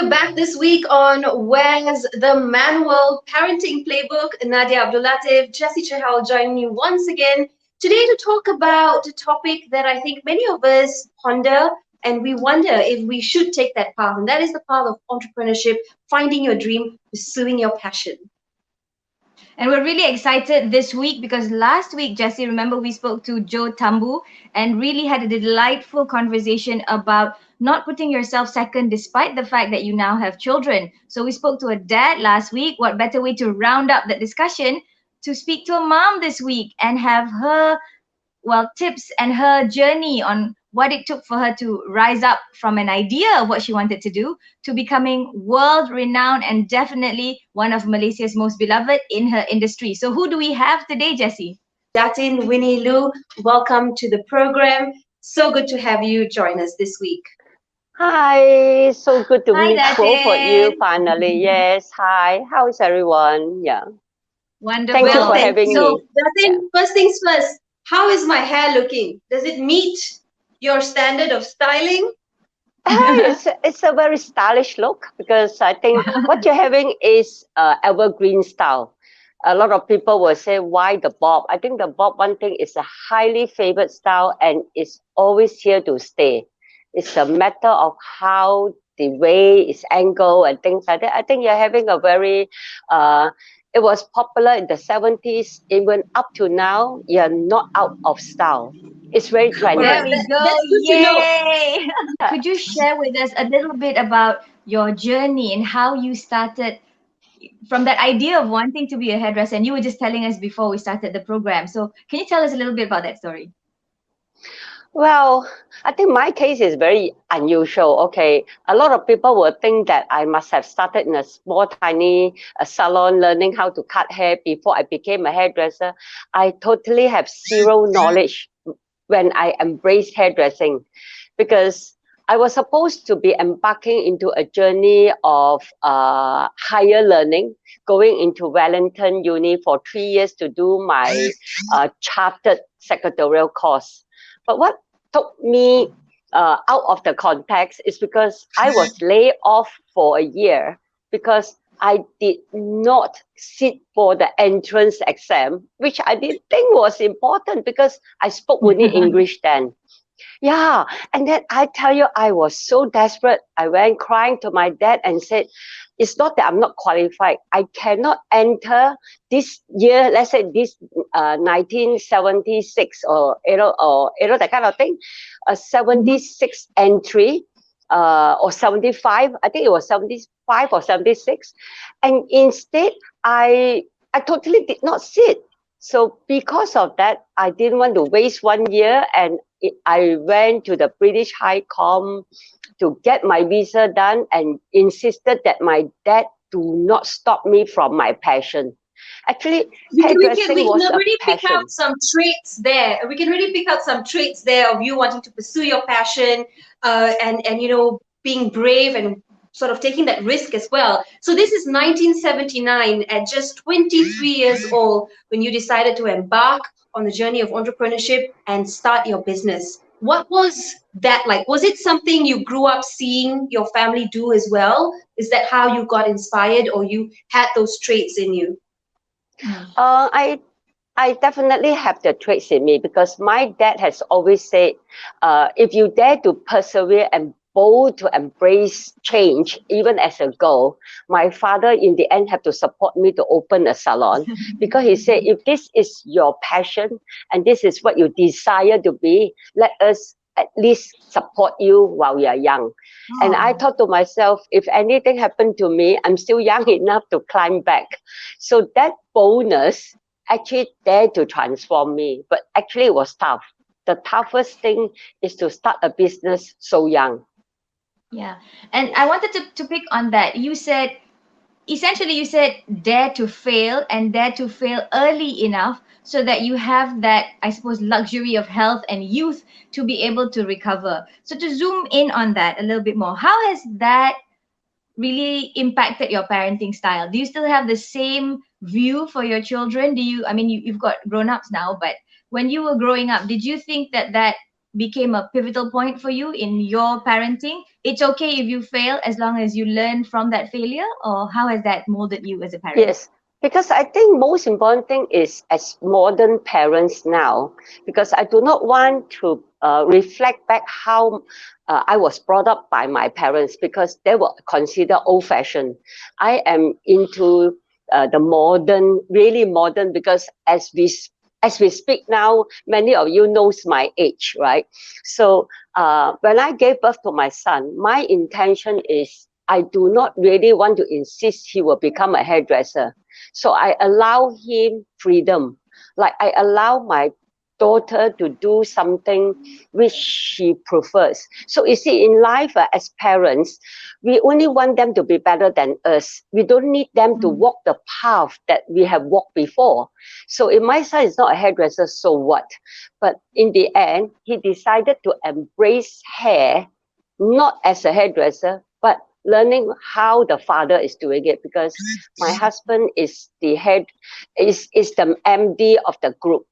we're back this week on Where's the Manual Parenting Playbook. Nadiah, Abdul, Latif, Jessy, Chahal joining me once again today to talk about a topic that I think many of us ponder and we wonder if we should take that path, and that is the path of entrepreneurship, finding your dream, pursuing your passion. And we're really excited this week because last week, Jessy, remember we spoke to Joe Tambu and really had a delightful conversation about not putting yourself second despite the fact that you now have children. So we spoke to a dad last week. What better way to round up that discussion to speak to a mom this week and have her tips and her journey on what it took for her to rise up from an idea of what she wanted to do to becoming world renowned and definitely one of Malaysia's most beloved in her industry. So who do we have today, Jessy? Datin, Winnie, Lou, welcome to the program. So good to have you join us this week. Hi, so good to Hi, meet both of you Datin. finally. Yes, hi. How is everyone? Yeah. Wonderful. Thank you Well, for thank having you. me. Datin, Yeah. first things first, how is my hair looking? Does it meet your standard of styling? It's a very stylish look because I think what you're having is evergreen style. A lot of people will say, why the bob? I think the bob, one thing, is a highly favored style and it's always here to stay. It's a matter of how the way is angled and things like that. I think you're having a very, it was popular in the 70s, even up to now, you're not out of style. It's very All There right, trendy. we go. that's good to know. Yay. Could you share with us a little bit about your journey and how you started from that idea of wanting to be a hairdresser? And you were just telling us before we started the program. So can you tell us a little bit about that story? Well, I think my case is very unusual. Okay, a lot of people will think that I must have started in a small, tiny salon learning how to cut hair before I became a hairdresser. I totally have zero knowledge when I embraced hairdressing because I was supposed to be embarking into a journey of higher learning, going into Wellington Uni for 3 years to do my chartered secretarial course. But what took me out of the context is because I was laid off for a year because I did not sit for the entrance exam, which I didn't think was important because I spoke only English then. Yeah, and then I tell you, I was so desperate. I went crying to my dad and said, it's not that I'm not qualified. I cannot enter this year, let's say this 1976 or that kind of thing, a 76 entry or 75. I think it was 75 or 76. And instead, I totally did not sit. So because of that, I didn't want to waste 1 year and I went to the British High Com to get my visa done and insisted that my dad do not stop me from my passion. Actually, hairdressing We can was a already pick out passion. some traits there. We can really pick out some traits there of you wanting to pursue your passion, and being brave and sort of taking that risk as well. So this is 1979 at just 23 years old when you decided to embark on the journey of entrepreneurship and start your business. What was that like? Was it something you grew up seeing your family do as well? Is that how you got inspired, or you had those traits in you? Mm. Uh, I I definitely have the traits in me because my dad has always said, if you dare to persevere and bold to embrace change, even as a girl, my father in the end had to support me to open a salon because he said, if this is your passion and this is what you desire to be, let us at least support you while you are young. And I Oh. thought to myself, if anything happened to me, I'm still young enough to climb back. So that bonus actually dared to transform me, but actually it was tough. The toughest thing is to start a business so young. Yeah. And I wanted to pick on that. You said, essentially, you said dare to fail and dare to fail early enough so that you have that, I suppose, luxury of health and youth to be able to recover. So to zoom in on that a little bit more, how has that really impacted your parenting style? Do you still have the same view for your children? Do you, I mean, you've got grown-ups now, but when you were growing up, did you think that became a pivotal point for you in your parenting? It's okay if you fail as long as you learn from that failure, or how has that molded you as a parent? Yes, because I think most important thing is as modern parents now, because I do not want to reflect back how I was brought up by my parents because they were considered old-fashioned. I am into the modern, really modern, because as we speak now, many of you knows my age, right? So when I gave birth to my son, my intention is I do not really want to insist he will become a hairdresser. So I allow him freedom. Like I allow my daughter to do something which she prefers. So you see, in life, as parents, we only want them to be better than us. We don't need them to walk the path that we have walked before. So if my son is not a hairdresser, so what? But in the end, he decided to embrace hair, not as a hairdresser, but learning how the father is doing it, because my husband is the head, is the MD of the group.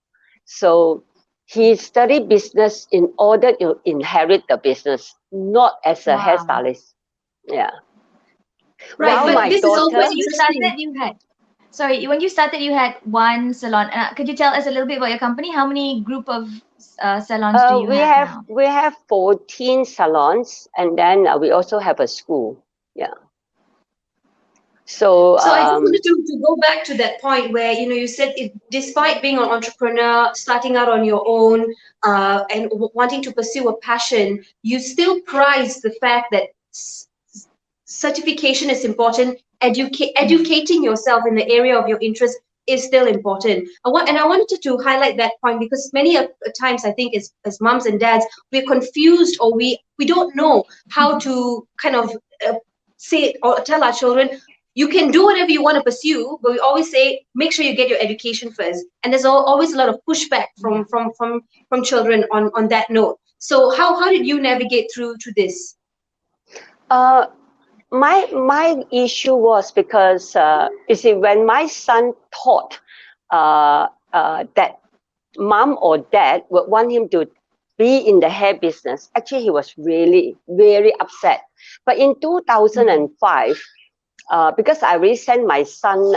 So he studied business in order to inherit the business, not as a Wow. hairstylist. Yeah. Right, While but my this is also daughter, When you interesting. started, when you started, you had one salon. Could you tell us a little bit about your company? How many group of salons do you have now? we have 14 salons, and then we also have a school. Yeah. So So I just wanted to go back to that point where you said despite being an entrepreneur, starting out on your own, and wanting to pursue a passion, you still prize the fact that certification is important. Educating yourself in the area of your interest is still important. I wanted to highlight that point because many of the times I think as moms and dads we're confused, or we don't know how to kind of say or tell our children you can do whatever you want to pursue, but we always say make sure you get your education first. And there's always a lot of pushback Yeah. from children on that note. So how did you navigate through to this? uh, my issue was because you see, when my son thought that mom or dad would want him to be in the hair business, actually he was really very upset. But in 2005, because I really sent my son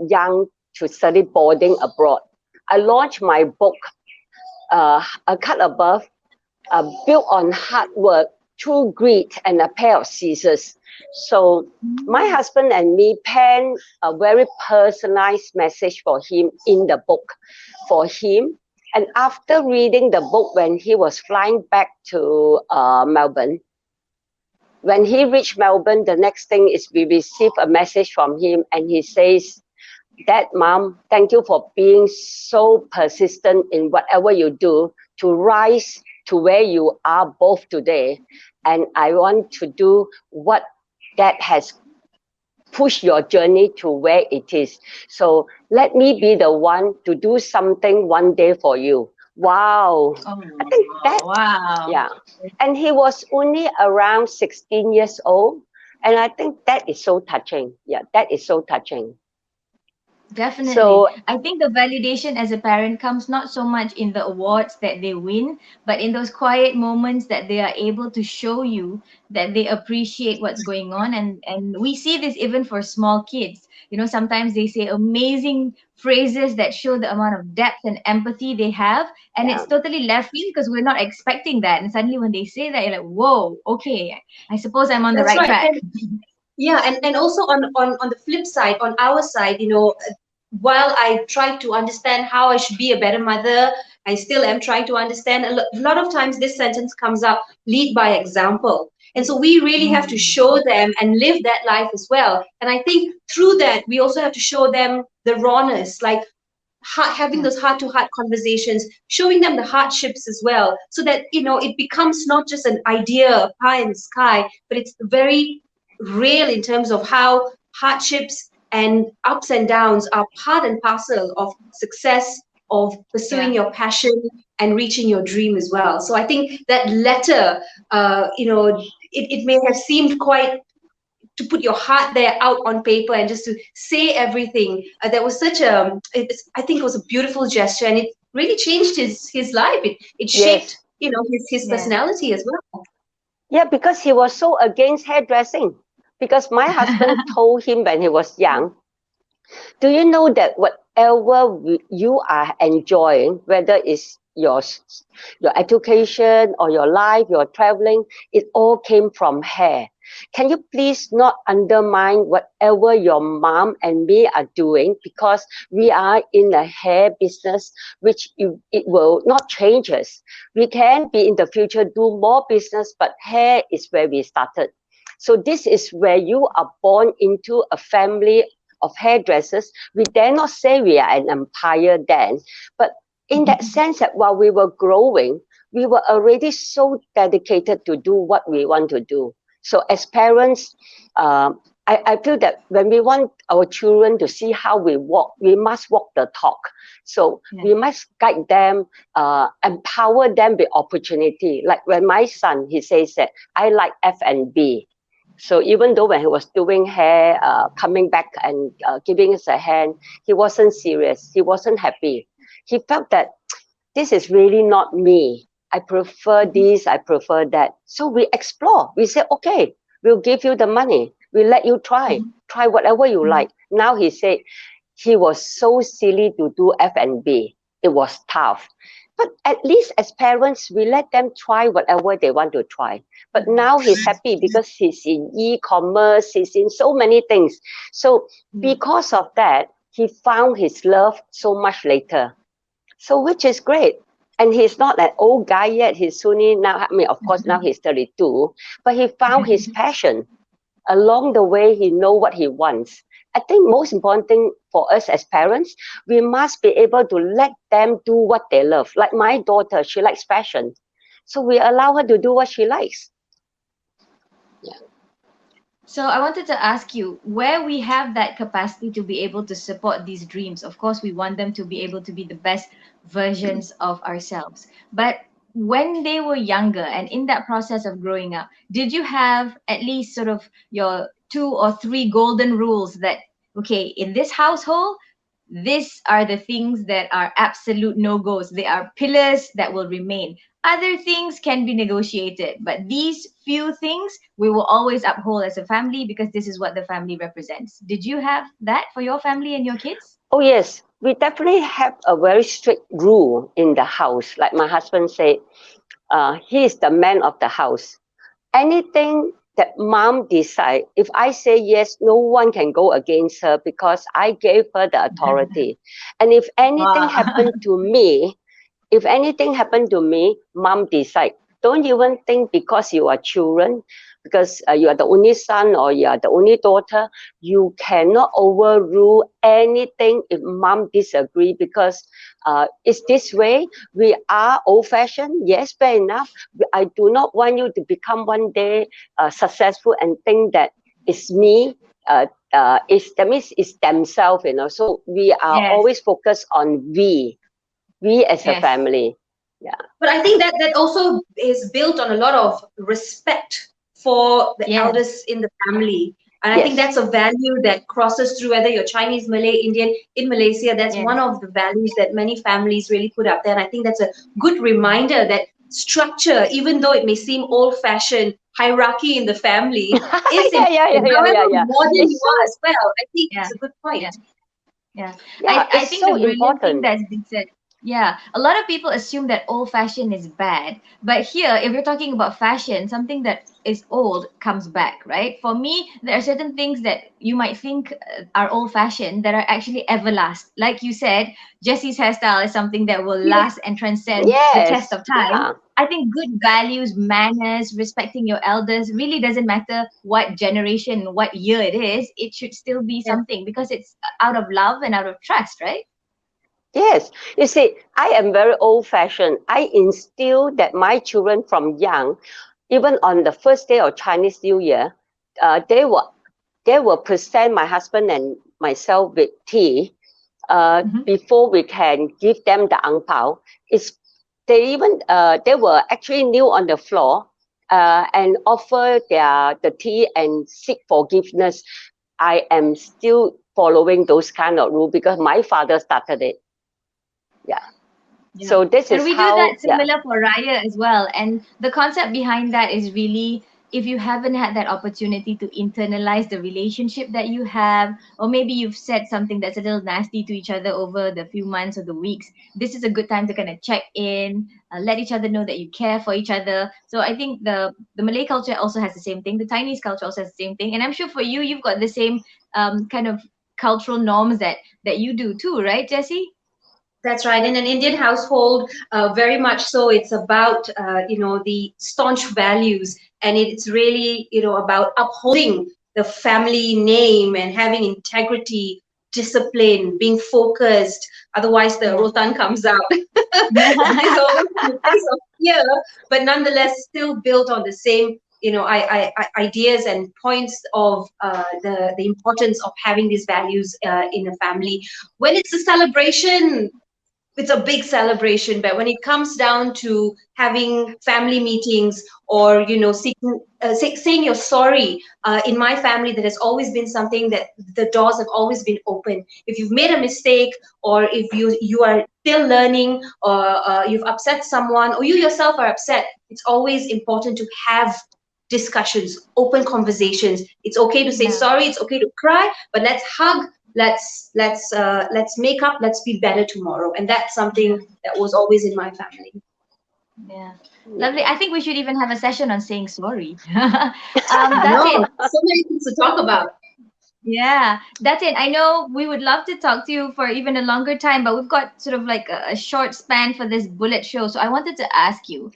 young to study boarding abroad, I launched my book, A Cut Above, built on hard work, true grit, and a pair of scissors. So my husband and me penned a very personalized message for him in the book for him. And after reading the book, when he was flying back to Melbourne, when he reached Melbourne, the next thing is we received a message from him, and he says, "Dad, Mom, thank you for being so persistent in whatever you do to rise to where you are both today. And I want to do what Dad has pushed your journey to where it is. So let me be the one to do something one day for you." Wow. Oh, I think that, wow. yeah. And he was only around 16 years old. And I think that is so touching. Yeah, that is so touching. Definitely. So I think the validation as a parent comes not so much in the awards that they win, but in those quiet moments that they are able to show you that they appreciate what's going on. And we see this even for small kids. Sometimes they say amazing phrases that show the amount of depth and empathy they have. And yeah, it's totally left field because we're not expecting that. And suddenly when they say that, you're like, whoa, okay, I suppose I'm on the That's right right. track. Yeah, and also on the flip side, on our side, while I try to understand how I should be a better mother, I still am trying to understand. A lot of times, this sentence comes up: lead by example. And so we really have to show them and live that life as well. And I think through that, we also have to show them the rawness, like having those heart to heart conversations, showing them the hardships as well, so that it becomes not just an idea, pie in the sky, but it's very real in terms of how hardships and ups and downs are part and parcel of success, of pursuing Yeah. your passion and reaching your dream as well. So I think that letter, it may have seemed quite to put your heart there out on paper and just to say everything. That was such I think it was a beautiful gesture, and it really changed his life. It yes, shaped his Yes. personality as well. Yeah, because he was so against hairdressing. Because my husband told him when he was young, do you know that whatever you are enjoying, whether it's your education or your life, your traveling, it all came from hair. Can you please not undermine whatever your mom and me are doing, because we are in the hair business, which it will not change us. We can be in the future do more business, but hair is where we started. So this is where you are born into a family of hairdressers. We dare not say we are an empire then, but in that sense that while we were growing, we were already so dedicated to do what we want to do. So as parents, I feel that when we want our children to see how we walk, we must walk the talk. So we must guide them, empower them with opportunity. Like when my son, he says that I like F&B. So even though when he was doing hair, coming back and giving us a hand, he wasn't serious. He wasn't happy. He felt that this is really not me. I prefer this, I prefer that. So we explore. We say, okay, we'll give you the money. We'll let you try whatever you like. Now he said he was so silly to do F&B. It was tough. But at least as parents, we let them try whatever they want to try. But now he's happy because he's in e-commerce, he's in so many things. So because of that, he found his love so much later. So which is great. And he's not an old guy yet. He's soon now, I mean, of course, now he's 32, but he found his passion. Along the way, he know what he wants. I think most important thing for us as parents, we must be able to let them do what they love. Like my daughter, she likes fashion. So we allow her to do what she likes. So I wanted to ask you, where we have that capacity to be able to support these dreams. Of course, we want them to be able to be the best versions of ourselves. But when they were younger and in that process of growing up, did you have at least sort of your 2 or 3 golden rules that, okay, in this household, these are the things that are absolute no-goes. They are pillars that will remain. Other things can be negotiated, but these few things we will always uphold as a family because this is what the family represents. Did you have that for your family and your kids? Oh, yes. We definitely have a very strict rule in the house. Like my husband said, he is the man of the house. Anything that mom decide, if I say yes, no one can go against her because I gave her the authority. And if anything happened to me, mom decide. Don't even think because you are children, because you are the only son or you are the only daughter, you cannot overrule anything if mom disagree, because it's this way. We are old-fashioned, yes, fair enough. I do not want you to become one day successful and think that it's me. That means it's themselves, So we are Yes. always focused on we as a Yes. family. Yeah. But I think that also is built on a lot of respect for the Yes. elders in the family. And I think Yes. that's a value that crosses through whether you're Chinese, Malay, Indian. In Malaysia, that's Yes. one of the values that many families really put up there. And I think that's a good reminder that structure, even though it may seem old-fashioned, hierarchy in the family is important. However Yeah. modern you It's are so as well, I think Yeah. it's a good point. Yeah. Yeah. yeah, I it's think the so brilliant thing important. that's been said, yeah, a lot of people assume that old fashion is bad. But here, if you're talking about fashion, something that is old comes back, right? For me, there are certain things that you might think are old fashioned that are actually everlast. Like you said, Jesse's hairstyle is something that will last and transcend the test Yes. of time. Yeah. I think good values, manners, respecting your elders really doesn't matter what generation, what year it is. It should still be Yeah. something because it's out of love and out of trust, right? Yes. You see, I am very old fashioned. I instill that my children from young, even on the first day of Chinese New Year, they will present my husband and myself with tea Mm-hmm. before we can give them the ang pao. It's they were actually kneel on the floor and offer the tea and seek forgiveness. I am still following those kind of rules because my father started it. Yeah. Yeah. So this And is we do that how, yeah. similar for Raya as well. And the concept behind that is really, if you haven't had that opportunity to internalize the relationship that you have, or maybe you've said something that's a little nasty to each other over the few months or the weeks, this is a good time to kind of check in, let each other know that you care for each other. So I think the Malay culture also has the same thing. The Chinese culture also has the same thing. And I'm sure for you, you've got the same kind of cultural norms that you do too, right, Jessy? That's right. In an Indian household, very much so, it's about, the staunch values, and it's really, about upholding the family name and having integrity, discipline, being focused. Otherwise, the Yeah. rotan comes out. There's always a place of fear, but nonetheless, still built on the same, ideas and points of the importance of having these values in a family. When it's a celebration, it's a big celebration, but when it comes down to having family meetings, or saying you're sorry, in my family, that has always been something that the doors have always been open. If you've made a mistake, or if you are still learning, or you've upset someone, or you yourself are upset, it's always important to have discussions, open conversations. It's okay to say Yeah. sorry, it's okay to cry, but let's hug, let's make up, let's be better tomorrow. And that's Yeah. something that was always in my family. Yeah. Lovely. Yeah. I think we should even have a session on saying sorry. I That's know, it. so many things to talk about. Yeah, that's it. I know we would love to talk to you for even a longer time, but we've got sort of like a short span for this bullet show. So I wanted to ask you,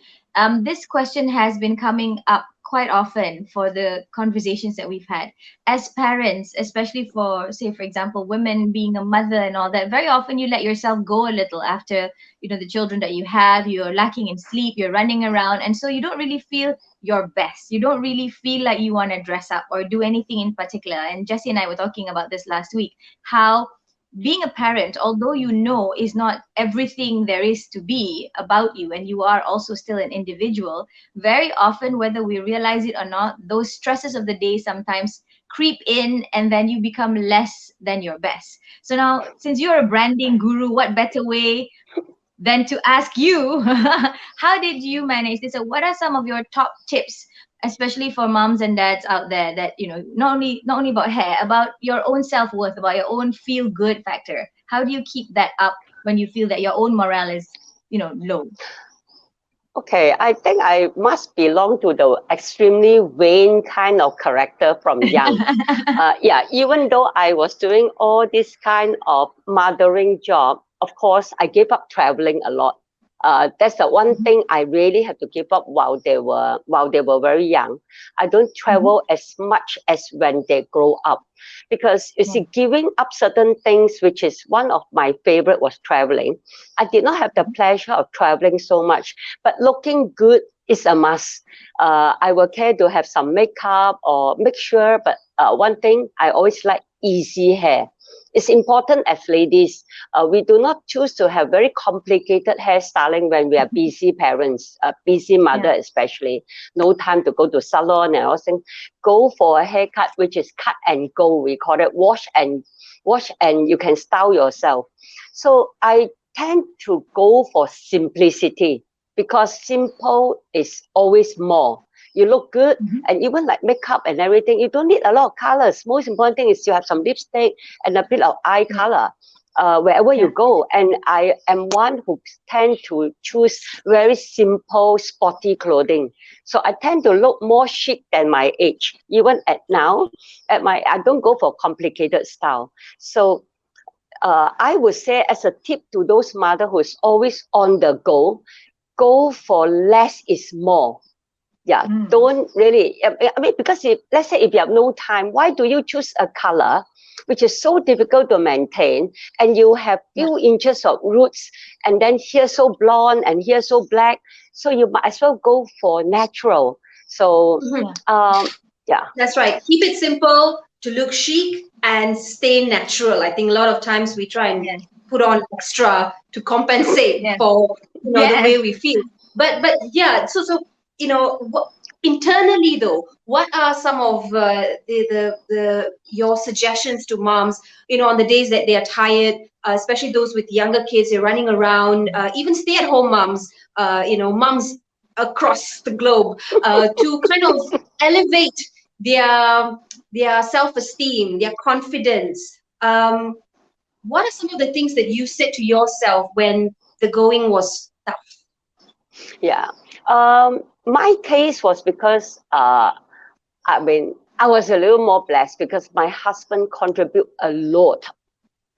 this question has been coming up quite often for the conversations that we've had. As parents, especially for, say, for example, women being a mother and all that, very often you let yourself go a little after, the children that you have, you're lacking in sleep, you're running around, and so you don't really feel your best. You don't really feel like you want to dress up or do anything in particular. And Jesse and I were talking about this last week, how being a parent, although is not everything there is to be about you, and you are also still an individual, very often, whether we realize it or not, those stresses of the day sometimes creep in, and then you become less than your best. So now, since you're a branding guru, what better way than to ask you, how did you manage this? So what are some of your top tips, especially for moms and dads out there, that not only about hair, about your own self-worth, about your own feel good factor? How do you keep that up when you feel that your own morale is low? Okay, I think I must belong to the extremely vain kind of character from young. Yeah, even though I was doing all this kind of mothering job, of course, I gave up traveling a lot. That's the one Mhm, thing I really had to give up while they were very young. I don't mhm. travel as much as when they grow up, because you Yeah, see, giving up certain things, which is one of my favorite, was traveling. I did not have the mhm. pleasure of traveling so much, but looking good is a must. I will care to have some makeup or make sure, but one thing I always like, easy hair. It's important as ladies. We do not choose to have very complicated hairstyling when we are busy parents, busy Yeah, mother especially. No time to go to salon and all things. Go for a haircut which is cut and go. We call it wash and you can style yourself. So I tend to go for simplicity, because simple is always more. You look good, mhm. and even like makeup and everything, you don't need a lot of colors. Most important thing is you have some lipstick and a bit of eye Yeah, color wherever you yeah, go. And I am one who tend to choose very simple, sporty clothing. So I tend to look more chic than my age. Even at now, I don't go for complicated style. So I would say, as a tip to those mother who is always on the go for less is more. Yeah, mm, don't really. I mean, because if, let's say, if you have no time, why do you choose a color which is so difficult to maintain, and you have yeah, few inches of roots, and then here so blonde and here so black, so you might as well go for natural. So, Mhm. yeah, yeah, That's right. Keep it simple to look chic and stay natural. I think a lot of times we try and yeah, put on extra to compensate yeah, for the yes, way we feel. But yeah, so internally though, what are some of the your suggestions to moms, on the days that they are tired, especially those with younger kids, they're running around, even stay-at-home moms, moms across the globe, to kind of elevate their self-esteem, their confidence. What are some of the things that you said to yourself when the going was tough? Yeah. My case was because I mean, I was a little more blessed because my husband contribute a lot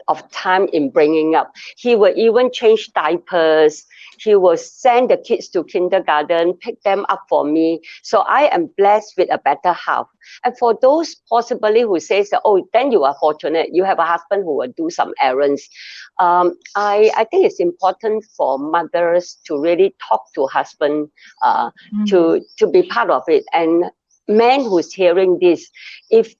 of time in bringing up. He will even change diapers. He will send the kids to kindergarten, pick them up for me. So I am blessed with a better half. And for those possibly who says, oh, then you are fortunate. You have a husband who will do some errands. I think it's important for mothers to really talk to husband, to be part of it. And men who's hearing this, if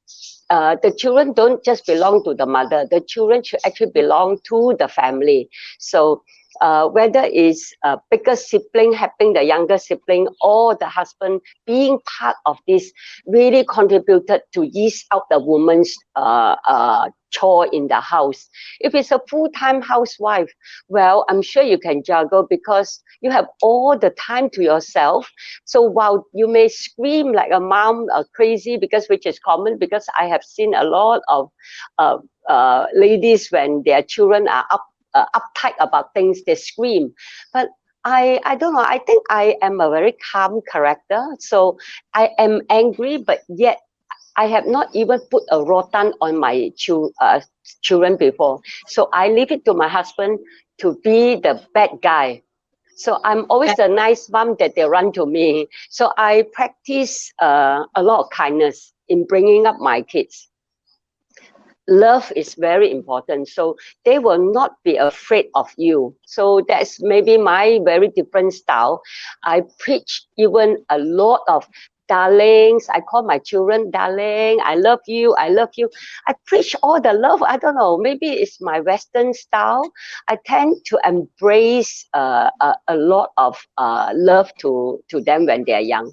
the children don't just belong to the mother, the children should actually belong to the family. So whether it's a bigger sibling helping the younger sibling or the husband being part of this really contributed to ease out the woman's chore in the house. If it's a full-time housewife, well, I'm sure you can juggle because you have all the time to yourself. So while you may scream like a mom crazy, which is common, because I have seen a lot of ladies when their children are uptight about things, they scream. But I don't know, I think I am a very calm character. So I am angry, but yet I have not even put a rotan on my children before. So I leave it to my husband to be the bad guy. So I'm always the nice mom that they run to me. So I practice a lot of kindness in bringing up my kids. Love is very important. So they will not be afraid of you. So that's maybe my very different style. I preach even a lot of darlings. I call my children darling. I love you. I love you. I preach all the love. I don't know. Maybe it's my Western style. I tend to embrace a lot of love to them when they're young,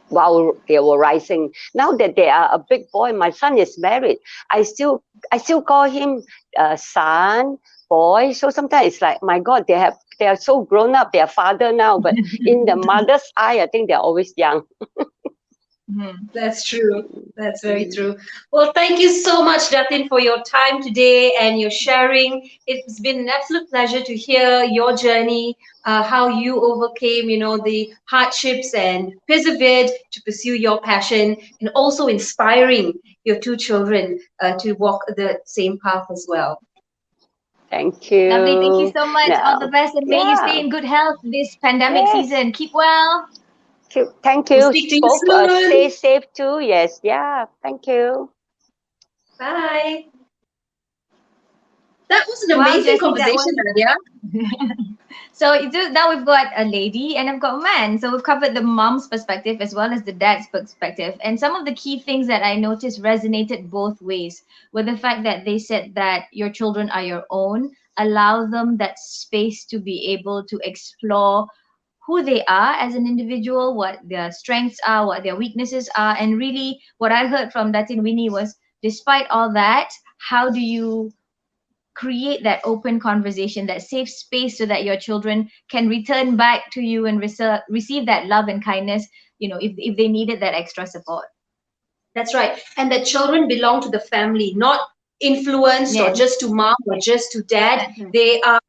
while they were rising. Now that they are a big boy, my son is married. I still call him son, boy. So sometimes it's like, my God, they are so grown up. They are father now, but in the mother's eye, I think they're always young. That's true. That's very true. Well, thank you so much, Datin, for your time today and your sharing. It's been an absolute pleasure to hear your journey, how you overcame, the hardships and persevered to pursue your passion, and also inspiring your two children to walk the same path as well. Thank you. Lovely. Thank you so much. All the No. best, and may you stay Yeah. in good health this pandemic Yes. season. Keep well. Thank We'll you. speak to you Both soon. stay safe too. Yes. Yeah. Thank you. Bye. That was an Wow, amazing Jessy, that conversation, was Nadia. so now we've got a lady and I've got a man. So we've covered the mom's perspective as well as the dad's perspective. And some of the key things that I noticed resonated both ways were the fact that they said that your children are your own, allow them that space to be able to explore who they are as an individual, what their strengths are, what their weaknesses are. And really, what I heard from Datin Winnie was, despite all that, how do you create that open conversation, that safe space, so that your children can return back to you and receive that love and kindness, if they needed that extra support. That's right. And the children belong to the family, not influenced or Yes, just to mom or just to dad. that's right. They are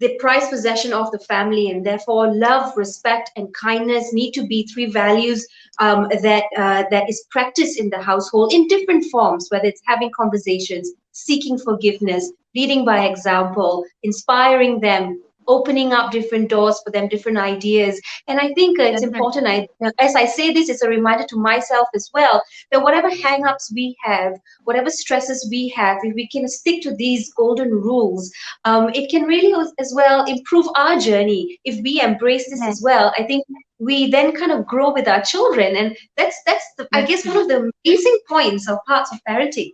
the prized possession of the family, and therefore love, respect, and kindness need to be three values that is practiced in the household in different forms, whether it's having conversations, seeking forgiveness, leading by example, inspiring them, opening up different doors for them, different ideas. And I think it's That's right. important. As I say this, it's a reminder to myself as well that whatever hang-ups we have, whatever stresses we have, if we can stick to these golden rules, it can really as well improve our journey if we embrace this Yes, as well. I think we then kind of grow with our children, and that's I that's guess true. one of the amazing points of parts of parenting.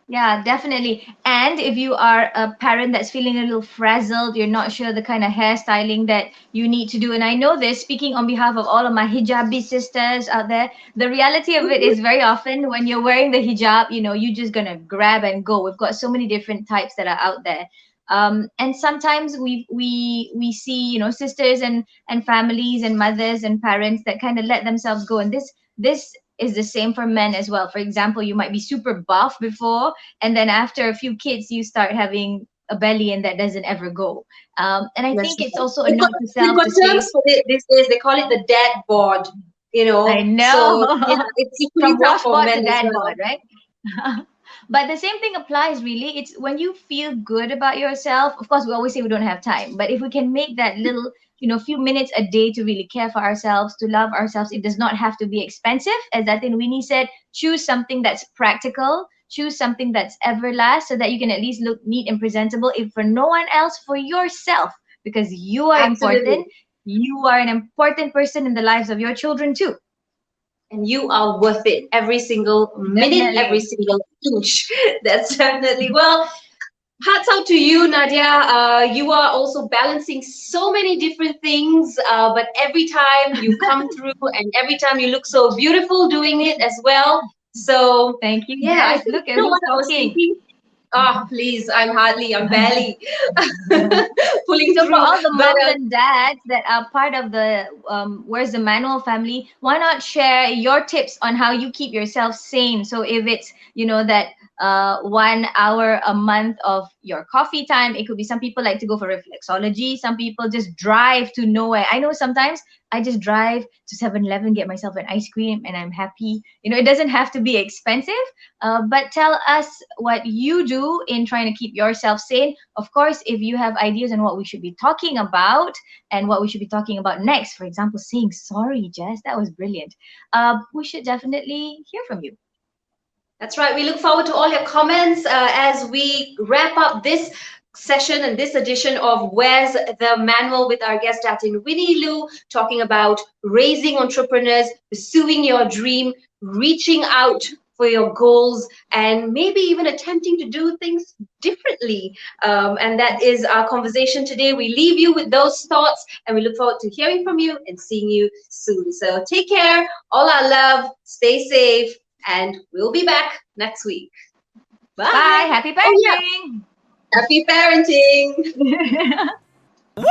Yeah, definitely. And if you are a parent that's feeling a little frazzled, you're not sure the kind of hairstyling that you need to do. And I know this, speaking on behalf of all of my hijabi sisters out there, the reality of it is very often when you're wearing the hijab, you're just gonna grab and go. We've got so many different types that are out there. And sometimes we see, sisters and families and mothers and parents that kind of let themselves go. And this is the same for men as well. For example, you might be super buff before, and then after a few kids you start having a belly and that doesn't ever go. And I That's think it's right. also a note to They've self got to say, terms for it these days. They call it the dad bod, I So yeah, know. it's equally From tough for washboard men to as dad well. bod, right? But the same thing applies really. It's when you feel good about yourself. Of course, we always say we don't have time, but if we can make that little, few minutes a day to really care for ourselves, to love ourselves, it does not have to be expensive. As Datin Winnie said, choose something that's practical, choose something that's everlast, so that you can at least look neat and presentable. If for no one else, for yourself, because you are Absolutely. important. You are an important person in the lives of your children too. And you are worth it every single minute, every Definitely. single inch. That's definitely well. Hats out to you, Nadia. You are also balancing so many different things, but every time you come through and every time you look so beautiful doing it as well. So, Thank you, yeah, I Jess. think, Look, you know everyone's what I was talking. thinking? Oh, please, I'm barely pulling So for through. all the But moms and dads that are part of the Where's the Manual family, why not share your tips on how you keep yourself sane? So if it's, that 1 hour a month of your coffee time, it could be some people like to go for reflexology, some people just drive to nowhere. I know sometimes I just drive to 7-Eleven, get myself an ice cream, and I'm happy. It doesn't have to be expensive, but tell us what you do in trying to keep yourself sane. Of course, if you have ideas on what we should be talking about and what we should be talking about next, for example, saying sorry, Jess, that was brilliant. We should definitely hear from you. that's right. We look forward to all your comments as we wrap up this session and this edition of Where's the Manual with our guest Datin Winnie Lou, talking about raising entrepreneurs, pursuing your dream, reaching out for your goals, and maybe even attempting to do things differently. And that is our conversation today. We leave you with those thoughts, and we look forward to hearing from you and seeing you soon. So take care, all our love, stay safe, and we'll be back next week. Bye. Bye. Happy Oh, yeah. parenting. Happy parenting. Woo!